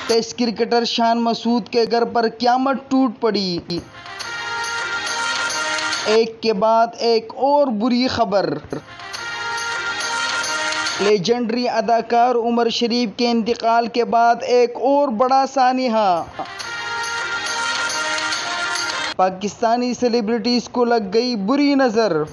Test cricketer Shan Masood के घर पर क़यामत टूट पड़ी। एक के बाद एक और बुरी खबर। लेजेंडरी अदाकार उमर शरीफ के इंतकाल के बाद एक और बड़ा सानिहा। पाकिस्तानी सेलिब्रिटीज को लग गई बुरी नजर।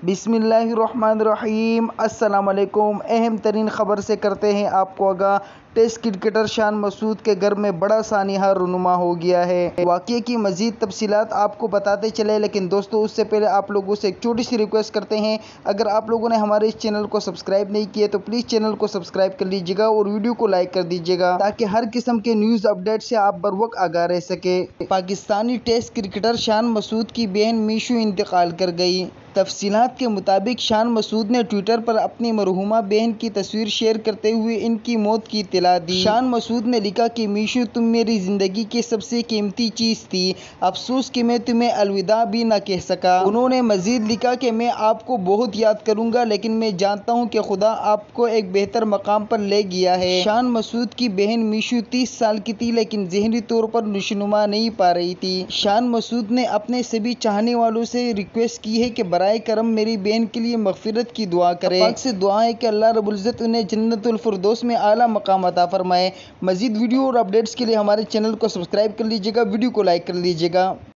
बिस्मिल्लाहिर्रहमानिर्रहीम। अस्सलाम वालेकुम। अहम तरीन खबर से करते हैं आपको आगाह। टेस्ट क्रिकेटर शान मसूद के घर में बड़ा सानिहा रुनुमा हो गया है। वाक़ये की मज़ीद तफसीलात आपको बताते चले, लेकिन दोस्तों उससे पहले आप लोगों से एक छोटी सी रिक्वेस्ट करते हैं, अगर आप लोगों ने हमारे इस चैनल को सब्सक्राइब नहीं किया तो प्लीज़ चैनल को सब्सक्राइब कर लीजिएगा और वीडियो को लाइक कर दीजिएगा, ताकि हर किस्म के न्यूज़ अपडेट से आप बर वक्त आगाह रह सके। पाकिस्तानी टेस्ट क्रिकेटर शान मसूद की बहन मीशू इंतकाल कर गई। तफसीलात के मुताबिक शान मसूद ने ट्विटर पर अपनी मरहूमा बहन की तस्वीर शेयर करते हुए इनकी मौत की इत्तला दी। शान मसूद ने लिखा कि मीशू, तुम मेरी ज़िंदगी की सबसे कीमती चीज़ थी। अफसोस कि मैं तुम्हें अलविदा भी न कह सका। उन्होंने मज़ीद लिखा कि मैं आपको बहुत याद करूँगा, लेकिन मैं जानता हूँ कि खुदा आपको एक बेहतर मकाम पर ले गया है। शान मसूद की बहन मीशू 30 साल की थी, लेकिन ज़हनी तौर पर नशोनुमा नहीं पा रही थी। शान मसूद ने अपने सभी चाहने वालों से रिक्वेस्ट की है कि बराए करम मेरी बहन के लिए मगफिरत की दुआ करें। पाक से दुआ है कि अल्लाह रब्बुल इज़्ज़त उन्हें जन्नतुल फिरदौस में आला मकाम अता फरमाए। मज़ीद वीडियो और अपडेट्स के लिए हमारे चैनल को सब्सक्राइब कर लीजिएगा, वीडियो को लाइक कर लीजिएगा।